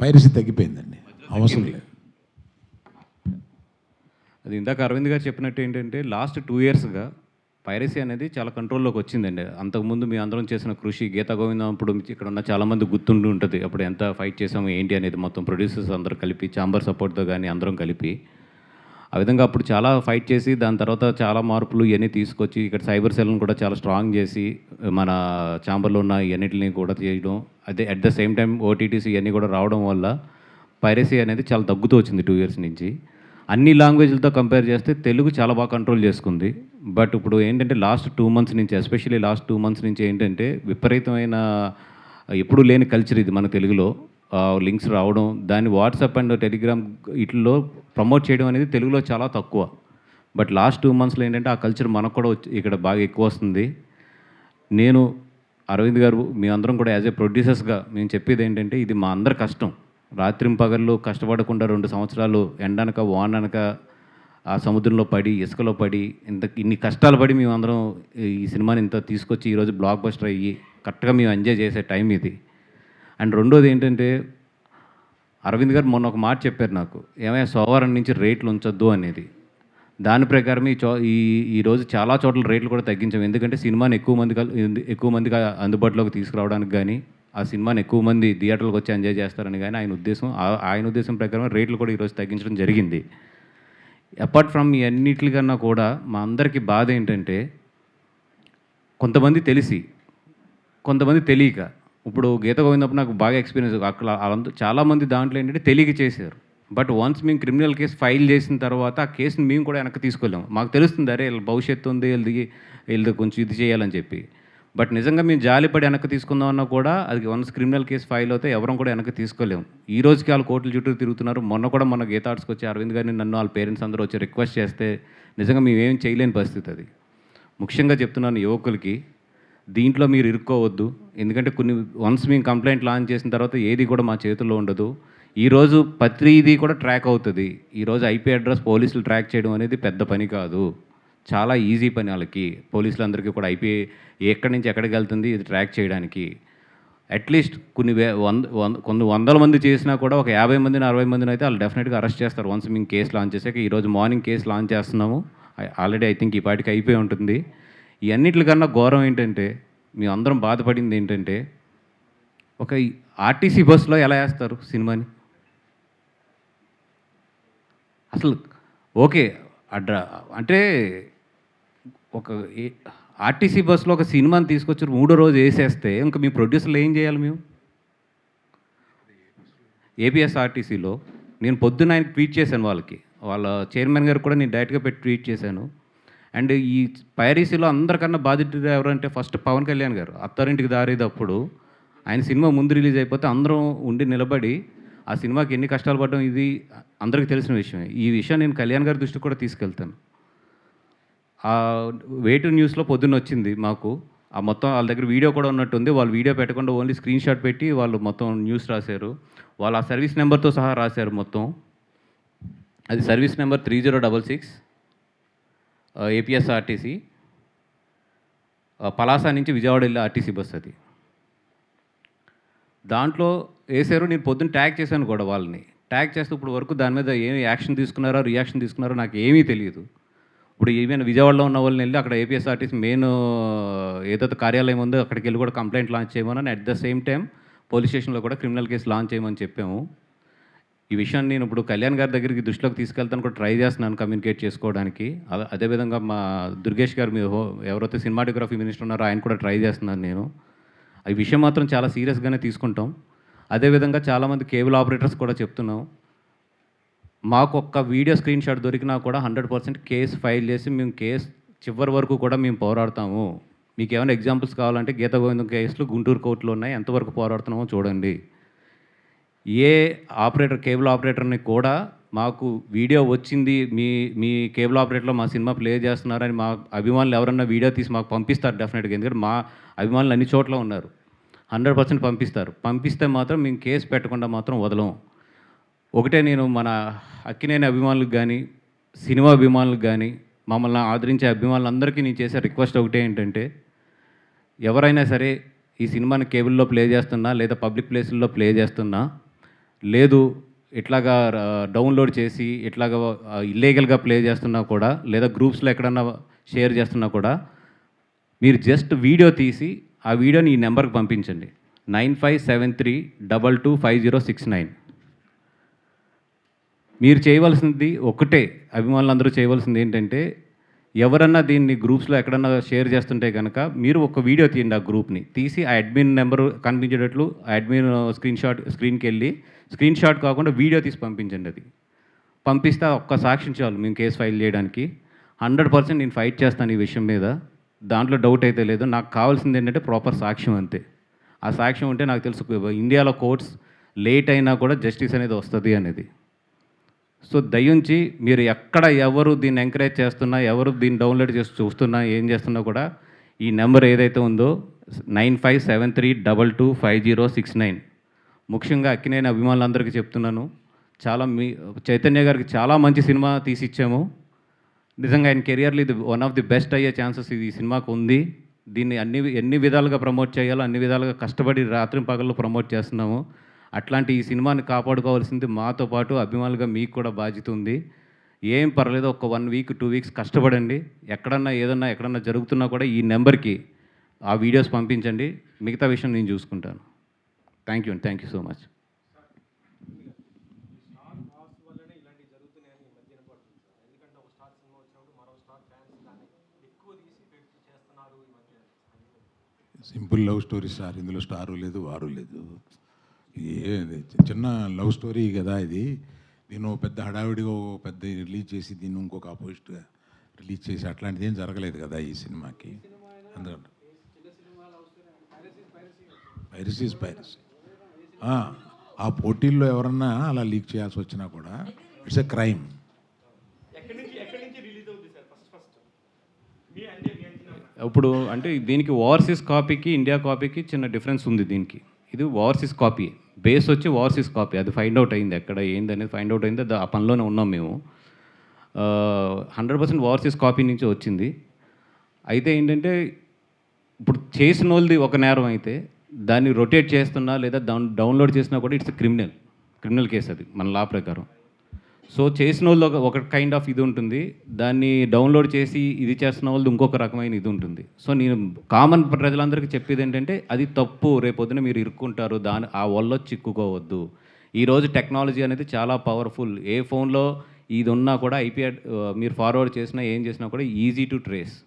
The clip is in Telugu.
పైరసీ తగ్గిపోయిందండి, అవసరం లేదు. అది ఇందాక అరవింద్ గారు చెప్పినట్టు ఏంటంటే లాస్ట్ 2 ఇయర్స్గా పైరసీ అనేది చాలా కంట్రోల్లోకి వచ్చిందండి. అంతకుముందు మీ అందరం చేసిన కృషి గీతా గోవిందం అప్పుడు ఇక్కడ ఉన్న చాలామంది గుర్తుండి ఉంటుంది. అప్పుడు ఎంత ఫైట్ చేసాము ఏంటి అనేది మొత్తం ప్రొడ్యూసర్స్ అందరూ కలిపి ఛాంబర్ సపోర్ట్తో కానీ అందరం కలిపి ఆ విధంగా అప్పుడు చాలా ఫైట్ చేసి దాని తర్వాత చాలా మార్పులు ఇవన్నీ తీసుకొచ్చి ఇక్కడ సైబర్ సెల్ని కూడా చాలా స్ట్రాంగ్ చేసి మన ఛాంబర్లో ఉన్న ఇవన్నిటిని కూడా చేయడం, అదే అట్ ద సేమ్ టైం ఓటీటీసీ ఇవన్నీ కూడా రావడం వల్ల పైరసీ అనేది చాలా తగ్గుతూ వచ్చింది 2 ఇయర్స్ నుంచి. అన్ని లాంగ్వేజ్లతో కంపేర్ చేస్తే తెలుగు చాలా బాగా కంట్రోల్ చేసుకుంది. బట్ ఇప్పుడు ఏంటంటే లాస్ట్ 2 మంత్స్ నుంచి, ఎస్పెషల్లీ లాస్ట్ 2 మంత్స్ నుంచి ఏంటంటే విపరీతమైన ఎప్పుడూ లేని కల్చర్ ఇది మన తెలుగులో. లింక్స్ రావడం, దాన్ని వాట్సాప్ అండ్ టెలిగ్రామ్ వీటిల్లో ప్రమోట్ చేయడం అనేది తెలుగులో చాలా తక్కువ. బట్ లాస్ట్ 2 మంత్స్లో ఏంటంటే ఆ కల్చర్ మనకు కూడా ఇక్కడ బాగా ఎక్కువ వస్తుంది. నేను అరవింద్ గారు మీ అందరం కూడా యాజ్ ఏ ప్రొడ్యూసర్స్గా మేము చెప్పేది ఏంటంటే ఇది మా అందరి కష్టం. రాత్రింపగళ్ళు కష్టపడకుండా 2 సంవత్సరాలు ఎండనక వాననక ఆ సముద్రంలో పడి ఇసుకలో పడి ఇన్ని కష్టాలు పడి మేము అందరం ఈ సినిమాని ఇంత తీసుకొచ్చి ఈరోజు బ్లాక్ బస్టర్ అయ్యి కరెక్ట్గా మేము ఎంజాయ్ చేసే టైం ఇది. అండ్ రెండోది ఏంటంటే అరవింద్ గారు మొన్న ఒక మాట చెప్పారు నాకు, ఏమైనా సోమవారం నుంచి రేట్లు ఉంచొద్దు అనేది. దాని ప్రకారం ఈరోజు చాలా చోట్ల రేట్లు కూడా తగ్గించాము. ఎందుకంటే సినిమాని ఎక్కువ మందికి అందుబాటులోకి తీసుకురావడానికి కానీ ఆ సినిమాని ఎక్కువ మంది థియేటర్లకు వచ్చి ఎంజాయ్ చేస్తారని కానీ ఆయన ఉద్దేశం ప్రకారం రేట్లు కూడా ఈరోజు తగ్గించడం జరిగింది. అపార్ట్ ఫ్రమ్ ఈ అన్నిటికన్నా కూడా మా అందరికీ బాధ ఏంటంటే కొంతమంది తెలిసి కొంతమంది తెలియక, ఇప్పుడు గీత గోవిందప్పుడు నాకు బాగా ఎక్స్పీరియన్స్ అక్కడ చాలామంది దాంట్లో ఏంటంటే తెలియక చేశారు. బట్ వన్స్ మేము క్రిమినల్ కేసు ఫైల్ చేసిన తర్వాత ఆ కేసుని మేము కూడా వెనక్కి తీసుకోలేము. మాకు తెలుస్తుంది అరే వీళ్ళ భవిష్యత్తు ఉంది, వీళ్ళది కొంచెం ఇది చేయాలని చెప్పి. బట్ నిజంగా మేము జాలిపడి వెనక్కి తీసుకుందామన్నా కూడా అది వన్స్ క్రిమినల్ కేసు ఫైల్ అవుతే ఎవరం కూడా వెనక్కి తీసుకోలేము. ఈ రోజుకి వాళ్ళు కోర్టుల చుట్టూ తిరుగుతున్నారు. మొన్న కూడా మన గీతా ఆర్ట్స్కి వచ్చి అరవింద్ గారిని నన్ను వాళ్ళ పేరెంట్స్ అందరూ వచ్చి రిక్వెస్ట్ చేస్తే నిజంగా మేమేం చేయలేని పరిస్థితి అది. ముఖ్యంగా చెప్తున్నాను యువకులకి, దీంట్లో మీరు ఇరుక్కోవద్దు. ఎందుకంటే వన్స్ మేము కంప్లైంట్ లాంచ్ చేసిన తర్వాత ఏది కూడా మా చేతుల్లో ఉండదు. ఈరోజు ప్రతిదీ కూడా ట్రాక్ అవుతుంది. ఈరోజు ఐపీ అడ్రస్ పోలీసులు ట్రాక్ చేయడం అనేది పెద్ద పని కాదు, చాలా ఈజీ పని వాళ్ళకి. పోలీసులందరికీ కూడా ఐపీ ఎక్కడి నుంచి ఎక్కడికి వెళ్తుంది ఇది ట్రాక్ చేయడానికి. అట్లీస్ట్ కొన్ని వందల మంది చేసినా కూడా ఒక 50 మందిని 60 మందిని అయితే వాళ్ళు డెఫినెట్గా అరెస్ట్ చేస్తారు వన్స్ మేము కేసు లాంచ్ చేసాక. ఈరోజు మార్నింగ్ కేసు లాంచ్ చేస్తున్నాము. ఆల్రెడీ ఐ థింక్ ఈ పాటికి అయిపోయి ఉంటుంది. ఈ అన్నిటికన్నా ఘోరం ఏంటంటే మేము అందరం బాధపడింది ఏంటంటే ఒక ఆర్టీసీ బస్సులో ఎలా వేస్తారు సినిమాని? అసలు ఓకే అంటే ఒక ఆర్టీసీ బస్సులో ఒక సినిమాని తీసుకొచ్చి 3వ రోజు వేసేస్తే ఇంకా మీ ప్రొడ్యూసర్లు ఏం చేయాలి? మేము ఏపీఎస్ఆర్టీసీలో నేను పొద్దున్న ఆయన ట్వీట్ చేశాను, వాళ్ళ చైర్మన్ గారు కూడా నేను డైరెక్ట్గా పెట్టి ట్వీట్ చేశాను. అండ్ ఈ పైరసీలో అందరికన్నా బాధితుడు ఎవరంటే ఫస్ట్ పవన్ కళ్యాణ్ గారు. అత్తారింటికి దారేటప్పుడు ఆయన సినిమా ముందు రిలీజ్ అయిపోతే అందరం ఉండి నిలబడి ఆ సినిమాకి ఎన్ని కష్టాలు పడడం ఇది అందరికీ తెలిసిన విషయమే. ఈ విషయం నేను కళ్యాణ్ గారి దృష్టికి కూడా తీసుకెళ్తాను. వేటు న్యూస్లో పొద్దున్న వచ్చింది మాకు. ఆ మొత్తం వాళ్ళ దగ్గర వీడియో కూడా ఉన్నట్టుంది. వాళ్ళు వీడియో పెట్టకుండా ఓన్లీ స్క్రీన్ షాట్ పెట్టి వాళ్ళు మొత్తం న్యూస్ రాశారు. వాళ్ళు ఆ సర్వీస్ నెంబర్తో సహా రాశారు మొత్తం. అది సర్వీస్ నెంబర్ 3066 ఏపీఎస్ఆర్టీసీ పలాస నుంచి విజయవాడ వెళ్ళే ఆర్టీసీ బస్ అది. దాంట్లో వేసారు. నేను పొద్దున్న ట్యాగ్ చేశాను కూడా వాళ్ళని. ట్యాగ్ చేస్తే ఇప్పుడు వరకు దాని మీద ఏమి యాక్షన్ తీసుకున్నారో రియాక్షన్ తీసుకున్నారో నాకు ఏమీ తెలియదు. ఇప్పుడు ఈవెన్ విజయవాడలో ఉన్న వాళ్ళని వెళ్ళి అక్కడ ఏపీఎస్ఆర్టీసీ మెయిన్ ఏదైతే కార్యాలయం ఉందో అక్కడికి వెళ్ళి కూడా కంప్లైంట్ లాంచ్ చేయమని, at the same time police స్టేషన్లో కూడా క్రిమినల్ కేసు లాంచ్ చేయమని చెప్పాము. ఈ విషయాన్ని నేను ఇప్పుడు కళ్యాణ్ గారి దగ్గరికి దృష్టిలోకి తీసుకెళ్తాను కూడా ట్రై చేస్తున్నాను కమ్యూనికేట్ చేసుకోవడానికి. అదేవిధంగా మా దుర్గేష్ గారు ఎవరైతే సినిమాటోగ్రఫీ మినిస్టర్ ఉన్నారో ఆయన కూడా ట్రై చేస్తున్నాను నేను. ఈ విషయం మాత్రం చాలా సీరియస్గానే తీసుకుంటాం. అదేవిధంగా చాలామంది కేబుల్ ఆపరేటర్స్ కూడా చెప్తున్నాం, మాకు ఒక్క వీడియో స్క్రీన్ షాట్ దొరికినా కూడా 100% కేసు ఫైల్ చేసి మేము కేసు చివరి వరకు కూడా మేము పోరాడతాము. మీకు ఏమైనా ఎగ్జాంపుల్స్ కావాలంటే గీత గోవిందం కేసులు గుంటూరు కోర్టులో ఉన్నాయి, ఎంతవరకు పోరాడుతున్నామో చూడండి. ఏ ఆపరేటర్ కేబుల్ ఆపరేటర్ని కూడా మాకు వీడియో వచ్చింది మీ కేబుల్ ఆపరేటర్లో మా సినిమా ప్లే చేస్తున్నారని మా అభిమానులు ఎవరన్నా వీడియో తీసి మాకు పంపిస్తారు డెఫినెట్గా. ఎందుకంటే మా అభిమానులు అన్ని చోట్ల ఉన్నారు, 100% పంపిస్తారు. పంపిస్తే మాత్రం మేము కేసు పెట్టకుండా మాత్రం వదలం. ఒకటే నేను మన అక్కినేని అభిమానులకు కానీ సినిమా అభిమానులకు కానీ మమ్మల్ని ఆదరించే అభిమానులందరికీ నేను చేసే రిక్వెస్ట్ ఒకటే ఏంటంటే, ఎవరైనా సరే ఈ సినిమాని కేబుల్లో ప్లే చేస్తున్నా లేదా పబ్లిక్ ప్లేసుల్లో ప్లే చేస్తున్నా లేదు ఇట్లాగా డౌన్లోడ్ చేసి ఇట్లాగా ఇల్లీగల్గా ప్లే చేస్తున్నా కూడా లేదా గ్రూప్స్లో ఎక్కడన్నా షేర్ చేస్తున్నా కూడా మీరు జస్ట్ వీడియో తీసి ఆ వీడియోని ఈ నెంబర్కి పంపించండి 9573225069. మీరు చేయవలసింది ఒకటే, అభిమానులందరూ చేయవలసింది ఏంటంటే ఎవరన్నా దీన్ని గ్రూప్స్లో ఎక్కడన్నా షేర్ చేస్తుంటే కనుక మీరు ఒక వీడియో తీయండి, ఆ గ్రూప్ని తీసి ఆ అడ్మిన్ నెంబరు కనిపించేటట్లు ఆ అడ్మిన్ స్క్రీన్కి వెళ్ళి స్క్రీన్ షాట్ కాకుండా వీడియో తీసి పంపించండి. అది పంపిస్తే ఒక్క సాక్ష్యం చాలు మేము కేసు ఫైల్ చేయడానికి. 100% నేను ఫైట్ చేస్తాను ఈ విషయం మీద, దాంట్లో డౌట్ అయితే లేదు. నాకు కావాల్సింది ఏంటంటే ప్రాపర్ సాక్ష్యం అంతే. ఆ సాక్ష్యం ఉంటే నాకు తెలుసు ఇండియాలో కోర్ట్స్ లేట్ అయినా కూడా జస్టిస్ అనేది వస్తుంది అనేది. సో దయించి మీరు ఎక్కడ ఎవరు దీన్ని ఎంకరేజ్ చేస్తున్నా, ఎవరు దీన్ని డౌన్లోడ్ చేసి చూస్తున్నా, ఏం చేస్తున్నా కూడా ఈ నెంబర్ ఏదైతే ఉందో 9573225069, ముఖ్యంగా అక్కినేని అభిమానులందరికీ చెప్తున్నాను. చైతన్య గారికి చాలా మంచి సినిమా తీసిచ్చాము. నిజంగా ఆయన కెరియర్లో ఇది వన్ ఆఫ్ ది బెస్ట్ అయ్యే ఛాన్సెస్ ఈ సినిమాకు ఉంది. దీన్ని ఎన్ని విధాలుగా ప్రమోట్ చేయాలో అన్ని విధాలుగా కష్టపడి రాత్రి పగళ్ళు ప్రమోట్ చేస్తున్నాము. అట్లాంటి ఈ సినిమాని కాపాడుకోవాల్సింది మాతో పాటు అభిమానులుగా మీకు కూడా బాధ్యత ఉంది. ఏం పర్లేదు, ఒక 1 వీక్ 2 వీక్స్ కష్టపడండి. ఎక్కడన్నా జరుగుతున్నా కూడా ఈ నెంబర్కి ఆ వీడియోస్ పంపించండి. మిగతా విషయం నేను చూసుకుంటాను. Thank you so much. Simple love story sir. ఇందులో స్టారు లేదు, వారు లేదు. చిన్న లవ్ స్టోరీ కదా ఇది. దీన్ని పెద్ద హడావిడిగా పెద్ద రిలీజ్ చేసి దీన్ని ఇంకొక ఆపోజిట్గా రిలీజ్ చేసి అట్లాంటిది ఏం జరగలేదు కదా ఈ సినిమాకి. అందుకంటే పైరసీ ఆ పోటీల్లో ఎవరన్నా అలా లీక్ చేయాల్సి వచ్చినా కూడా ఇట్స్ ఎ క్రైమ్. ఇప్పుడు అంటే దీనికి ఓవర్సీస్ కాపీకి ఇండియా కాపీకి చిన్న డిఫరెన్స్ ఉంది. దీనికి ఇది ఓవర్సీస్ కాపీ, బేస్ వచ్చి ఓవర్సీస్ కాపీ. అది ఫైండ్ అవుట్ అయింది, ఎక్కడ ఏంది అనేది ఫైండ్ అవుట్ అయింది. ఆ పనిలోనే ఉన్నాం మేము. 100% ఓవర్సీస్ కాపీ నుంచి వచ్చింది. అయితే ఏంటంటే ఇప్పుడు చేసిన వాళ్ళది ఒక నేరం అయితే దాన్ని రొటేట్ చేస్తున్నా లేదా డౌన్లోడ్ చేసినా కూడా ఇట్స్ క్రిమినల్ కేసు అది మన లా ప్రకారం. సో చేసిన వాళ్ళు ఒక కైండ్ ఆఫ్ ఇది ఉంటుంది, దాన్ని డౌన్లోడ్ చేసి ఇది చేస్తున్న వాళ్ళు ఇంకొక రకమైన ఇది ఉంటుంది. సో నేను కామన్ ప్రజలందరికీ చెప్పేది ఏంటంటే అది తప్పు, రేపొద్దున మీరు ఇరుక్కుంటారు, ఆ వల్ల చిక్కుకోవద్దు. ఈరోజు టెక్నాలజీ అనేది చాలా పవర్ఫుల్. ఏ ఫోన్లో ఇది ఉన్నా కూడా మీరు ఫార్వర్డ్ చేసినా ఏం చేసినా కూడా ఈజీ టు ట్రేస్.